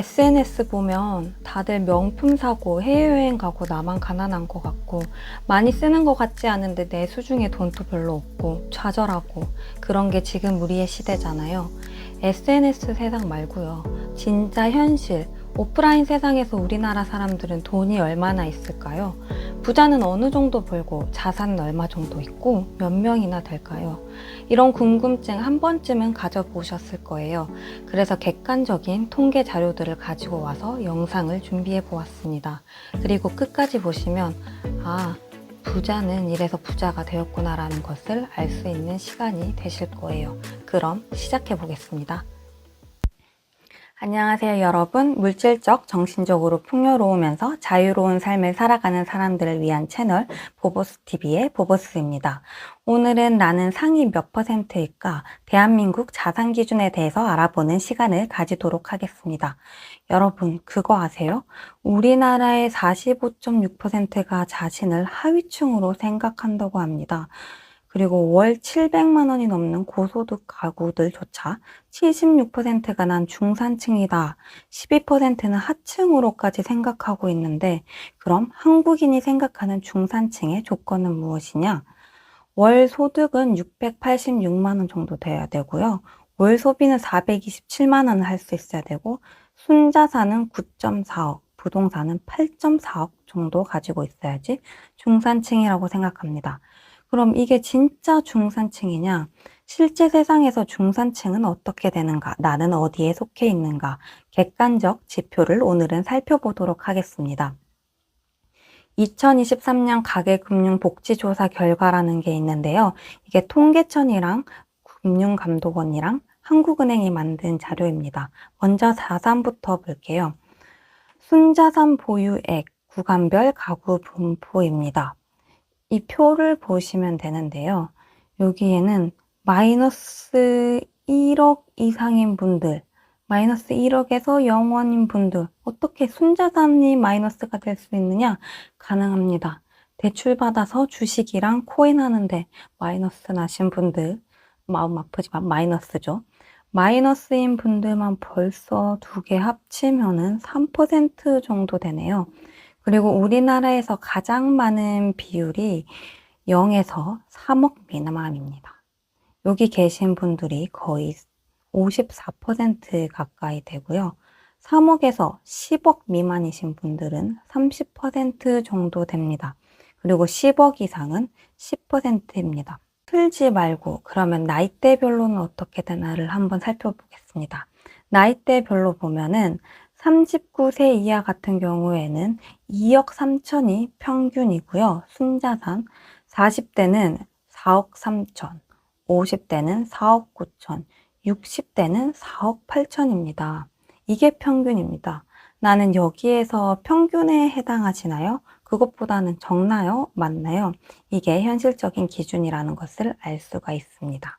SNS 보면 다들 명품 사고 해외여행 가고 나만 가난한 것 같고 많이 쓰는 것 같지 않은데 내 수중에 돈도 별로 없고 좌절하고 그런 게 지금 우리의 시대잖아요. SNS 세상 말고요. 진짜 현실, 오프라인 세상에서 우리나라 사람들은 돈이 얼마나 있을까요? 부자는 어느 정도 벌고 자산은 얼마 정도 있고 몇 명이나 될까요? 이런 궁금증 한 번쯤은 가져보셨을 거예요. 그래서 객관적인 통계 자료들을 가지고 와서 영상을 준비해 보았습니다. 그리고 끝까지 보시면 부자는 이래서 부자가 되었구나라는 것을 알 수 있는 시간이 되실 거예요. 그럼 시작해 보겠습니다. 안녕하세요, 여러분. 물질적, 정신적으로 풍요로우면서 자유로운 삶을 살아가는 사람들을 위한 채널 보보스TV의 보보스입니다. 오늘은 나는 상위 몇 %일까? 대한민국 자산 기준에 대해서 알아보는 시간을 가지도록 하겠습니다. 여러분, 그거 아세요? 우리나라의 45.6%가 자신을 하위층으로 생각한다고 합니다. 그리고 월 700만 원이 넘는 고소득 가구들조차 76%가 난 중산층이다, 12%는 하층으로까지 생각하고 있는데, 그럼 한국인이 생각하는 중산층의 조건은 무엇이냐? 월 소득은 686만 원 정도 돼야 되고요. 월 소비는 427만 원을 할 수 있어야 되고, 순자산은 9.4억, 부동산은 8.4억 정도 가지고 있어야지 중산층이라고 생각합니다. 그럼 이게 진짜 중산층이냐? 실제 세상에서 중산층은 어떻게 되는가? 나는 어디에 속해 있는가? 객관적 지표를 오늘은 살펴보도록 하겠습니다. 2023년 가계금융복지조사 결과라는 게 있는데요. 이게 통계청이랑 금융감독원이랑 한국은행이 만든 자료입니다. 먼저 자산부터 볼게요. 순자산 보유액, 구간별 가구 분포입니다. 이 표를 보시면 되는데요. 여기에는 마이너스 1억 이상인 분들, 마이너스 1억에서 0원인 분들, 어떻게 순자산이 마이너스가 될 수 있느냐? 가능합니다. 대출받아서 주식이랑 코인 하는데 마이너스 나신 분들, 마음 아프지만 마이너스죠. 마이너스인 분들만 벌써 두 개 합치면은 3% 정도 되네요. 그리고 우리나라에서 가장 많은 비율이 0에서 3억 미만입니다. 여기 계신 분들이 거의 54% 가까이 되고요. 3억에서 10억 미만이신 분들은 30% 정도 됩니다. 그리고 10억 이상은 10%입니다. 틀지 말고 그러면 나이대별로는 어떻게 되나를 한번 살펴보겠습니다. 나이대별로 보면은 39세 이하 같은 경우에는 2억 3천이 평균이고요. 순자산 40대는 4억 3천, 50대는 4억 9천, 60대는 4억 8천입니다. 이게 평균입니다. 나는 여기에서 평균에 해당하시나요? 그것보다는 적나요? 맞나요? 이게 현실적인 기준이라는 것을 알 수가 있습니다.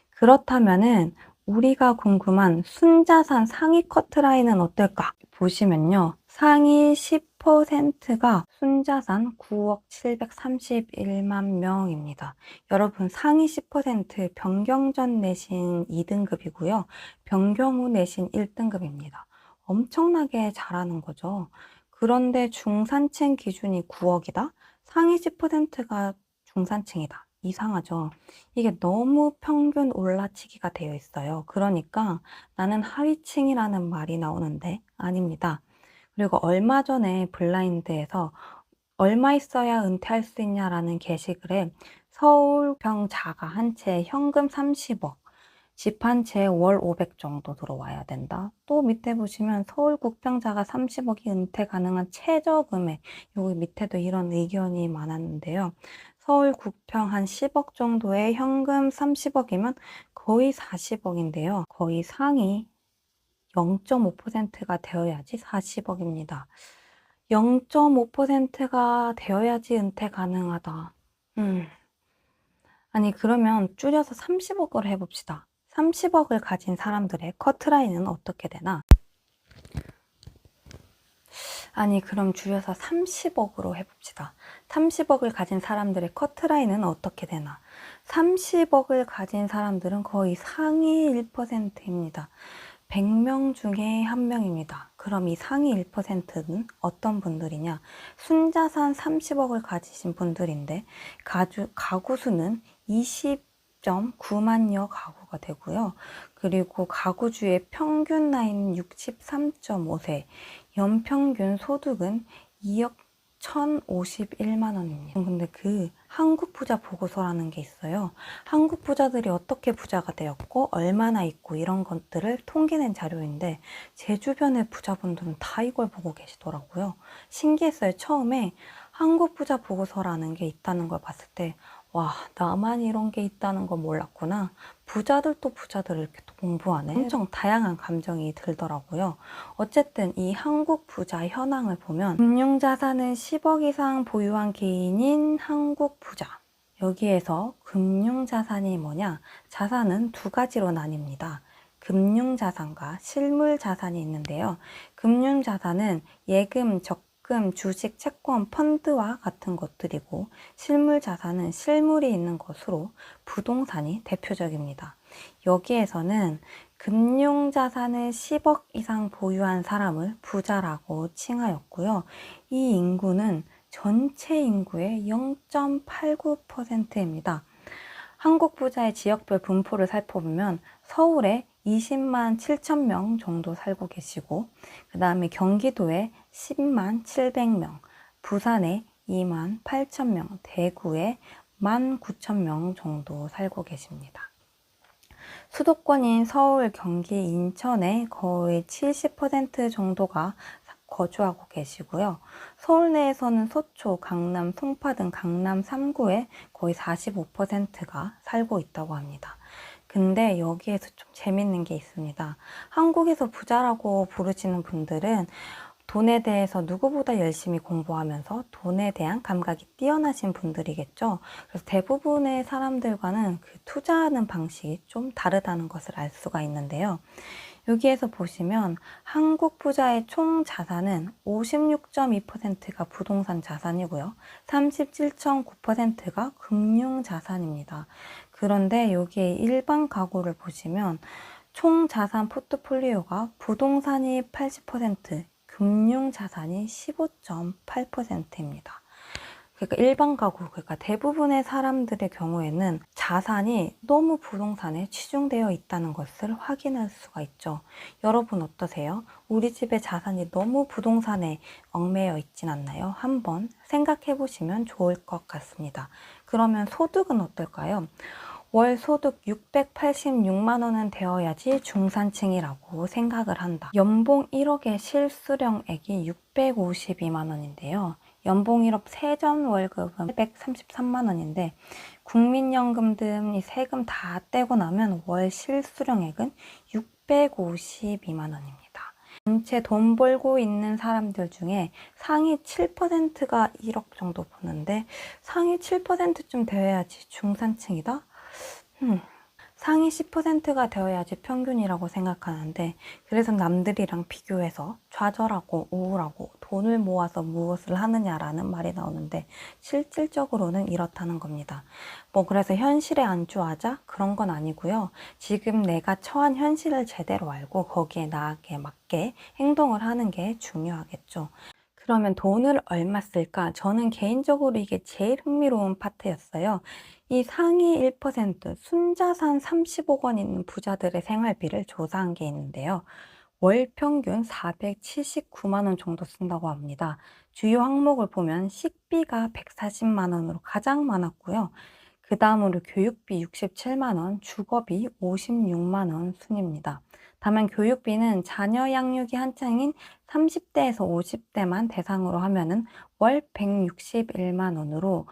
그렇다면은 우리가 궁금한 순자산 상위 커트라인은 어떨까? 보시면요. 상위 10%가 순자산 9억 731만 명입니다. 여러분, 상위 10% 변경전 내신 2등급이고요. 변경 후 내신 1등급입니다. 엄청나게 잘하는 거죠. 그런데 중산층 기준이 9억이다? 상위 10%가 중산층이다. 이상하죠? 이게 너무 평균 올라치기가 되어 있어요. 그러니까 나는 하위층이라는 말이 나오는데 아닙니다. 그리고 얼마 전에 블라인드에서 얼마 있어야 은퇴할 수 있냐라는 게시글에 서울평 자가 한 채 현금 30억, 집 한 채 월 500 정도 들어와야 된다. 또 밑에 보시면 서울 국평자가 30억이 은퇴 가능한 최저금액, 여기 밑에도 이런 의견이 많았는데요. 서울 국평 한 10억 정도의 현금 30억이면 거의 40억인데요. 거의 상위 0.5%가 되어야지 40억입니다. 0.5%가 되어야지 은퇴 가능하다. 아니, 그러면 줄여서 30억으로 해봅시다. 30억을 가진 사람들의 커트라인은 어떻게 되나? 아니, 그럼 줄여서 30억으로 해봅시다. 30억을 가진 사람들의 커트라인은 어떻게 되나? 30억을 가진 사람들은 거의 상위 1%입니다. 100명 중에 1명입니다. 그럼 이 상위 1%는 어떤 분들이냐? 순자산 30억을 가지신 분들인데 가구 수는 20.9만여 가구가 되고요. 그리고 가구주의 평균 나이는 63.5세, 연평균 소득은 2억 1,051만 원입니다. 근데 그 한국 부자 보고서라는 게 있어요. 한국 부자들이 어떻게 부자가 되었고 얼마나 있고 이런 것들을 통계낸 자료인데 제 주변의 부자분들은 다 이걸 보고 계시더라고요. 신기했어요. 처음에 한국 부자 보고서라는 게 있다는 걸 봤을 때 와, 나만 이런 게 있다는 걸 몰랐구나. 부자들도 부자들을 이렇게 또 공부하네. 엄청 다양한 감정이 들더라고요. 어쨌든 이 한국 부자 현황을 보면 금융자산은 10억 이상 보유한 개인인 한국 부자. 여기에서 금융자산이 뭐냐? 자산은 두 가지로 나뉩니다. 금융자산과 실물자산이 있는데요. 금융자산은 예금, 적금, 주식, 채권, 펀드와 같은 것들이고 실물자산은 실물이 있는 것으로 부동산이 대표적입니다. 여기에서는 금융자산을 10억 이상 보유한 사람을 부자라고 칭하였고요. 이 인구는 전체 인구의 0.89%입니다. 한국 부자의 지역별 분포를 살펴보면 서울에 20만 7천 명 정도 살고 계시고 그 다음에 경기도에 10만 700명, 부산에 2만 8천 명, 대구에 1만 9천 명 정도 살고 계십니다. 수도권인 서울, 경기, 인천에 거의 70% 정도가 거주하고 계시고요. 서울 내에서는 서초, 강남, 송파 등 강남 3구에 거의 45%가 살고 있다고 합니다. 근데 여기에서 좀 재밌는 게 있습니다. 한국에서 부자라고 부르시는 분들은 돈에 대해서 누구보다 열심히 공부하면서 돈에 대한 감각이 뛰어나신 분들이겠죠. 그래서 대부분의 사람들과는 그 투자하는 방식이 좀 다르다는 것을 알 수가 있는데요. 여기에서 보시면 한국 부자의 총 자산은 56.2%가 부동산 자산이고요. 37.9%가 금융 자산입니다. 그런데 여기에 일반 가구를 보시면 총 자산 포트폴리오가 부동산이 80%, 금융 자산이 15.8%입니다. 그러니까 일반 가구, 그러니까 대부분의 사람들의 경우에는 자산이 너무 부동산에 치중되어 있다는 것을 확인할 수가 있죠. 여러분 어떠세요? 우리 집의 자산이 너무 부동산에 얽매여 있진 않나요? 한번 생각해 보시면 좋을 것 같습니다. 그러면 소득은 어떨까요? 월 소득 686만 원은 되어야지 중산층이라고 생각을 한다. 연봉 1억의 실수령액이 652만 원인데요. 연봉 1억 세전 월급은 833만 원인데 국민연금 등 이 세금 다 떼고 나면 월 실수령액은 652만 원입니다. 전체 돈 벌고 있는 사람들 중에 상위 7%가 1억 정도 버는데 상위 7%쯤 되어야지 중산층이다? 상위 10%가 되어야지 평균이라고 생각하는데 그래서 남들이랑 비교해서 좌절하고 우울하고 돈을 모아서 무엇을 하느냐라는 말이 나오는데 실질적으로는 이렇다는 겁니다. 그래서 현실에 안주하자? 그런 건 아니고요. 지금 내가 처한 현실을 제대로 알고 거기에 나에게 맞게 행동을 하는 게 중요하겠죠. 그러면 돈을 얼마 쓸까? 저는 개인적으로 이게 제일 흥미로운 파트였어요. 이 상위 1%, 순자산 30억 원 있는 부자들의 생활비를 조사한 게 있는데요. 월 평균 479만 원 정도 쓴다고 합니다. 주요 항목을 보면 식비가 140만 원으로 가장 많았고요. 그 다음으로 교육비 67만 원, 주거비 56만 원 순입니다. 다만 교육비는 자녀 양육이 한창인 30대에서 50대만 대상으로 하면은 월 161만 원으로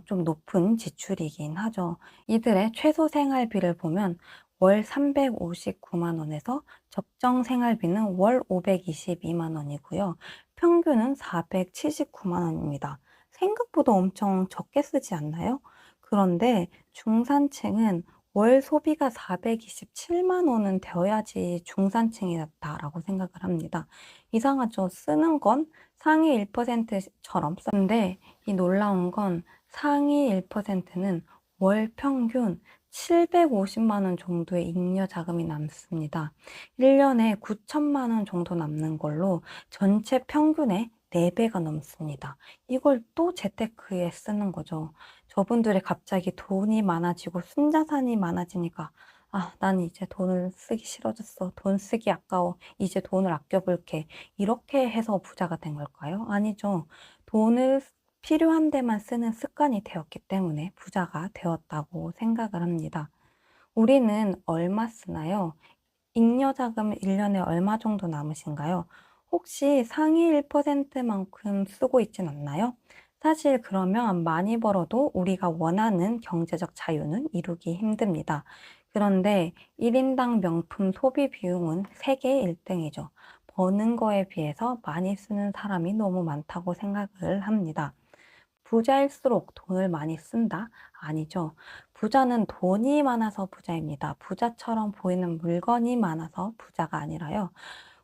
좀 높은 지출이긴 하죠. 이들의 최소 생활비를 보면 월 359만 원에서 적정 생활비는 월 522만 원이고요. 평균은 479만 원입니다. 생각보다 엄청 적게 쓰지 않나요? 그런데 중산층은 월 소비가 427만 원은 되어야지 중산층이다라고 생각을 합니다. 이상하죠? 쓰는 건 상위 1%처럼 쓰는데 이 놀라운 건 상위 1%는 월 평균 750만 원 정도의 잉여 자금이 남습니다. 1년에 9천만 원 정도 남는 걸로 전체 평균의 4배가 넘습니다. 이걸 또 재테크에 쓰는 거죠. 저분들이 갑자기 돈이 많아지고 순자산이 많아지니까 나는 이제 돈을 쓰기 싫어졌어. 돈 쓰기 아까워. 이제 돈을 아껴볼게. 이렇게 해서 부자가 된 걸까요? 아니죠. 돈을 필요한 데만 쓰는 습관이 되었기 때문에 부자가 되었다고 생각을 합니다. 우리는 얼마 쓰나요? 잉여자금 1년에 얼마 정도 남으신가요? 혹시 상위 1%만큼 쓰고 있진 않나요? 사실 그러면 많이 벌어도 우리가 원하는 경제적 자유는 이루기 힘듭니다. 그런데 1인당 명품 소비 비용은 세계 1등이죠. 버는 거에 비해서 많이 쓰는 사람이 너무 많다고 생각을 합니다. 부자일수록 돈을 많이 쓴다? 아니죠. 부자는 돈이 많아서 부자입니다. 부자처럼 보이는 물건이 많아서 부자가 아니라요.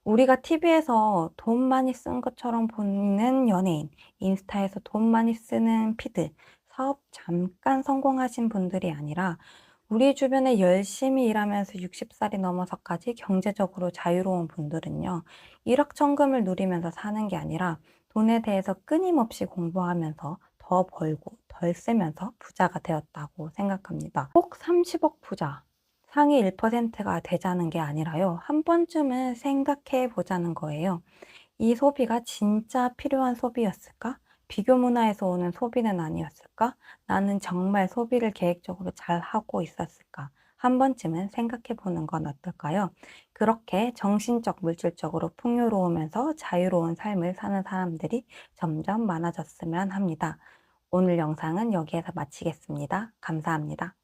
우리가 TV에서 돈 많이 쓴 것처럼 보이는 연예인, 인스타에서 돈 많이 쓰는 피드, 사업 잠깐 성공하신 분들이 아니라 우리 주변에 열심히 일하면서 60살이 넘어서까지 경제적으로 자유로운 분들은요, 일확천금을 누리면서 사는 게 아니라 돈에 대해서 끊임없이 공부하면서 더 벌고 덜 쓰면서 부자가 되었다고 생각합니다. 꼭 30억 부자, 상위 1%가 되자는 게 아니라요. 한 번쯤은 생각해 보자는 거예요. 이 소비가 진짜 필요한 소비였을까? 비교 문화에서 오는 소비는 아니었을까? 나는 정말 소비를 계획적으로 잘 하고 있었을까? 한 번쯤은 생각해 보는 건 어떨까요? 그렇게 정신적, 물질적으로 풍요로우면서 자유로운 삶을 사는 사람들이 점점 많아졌으면 합니다. 오늘 영상은 여기에서 마치겠습니다. 감사합니다.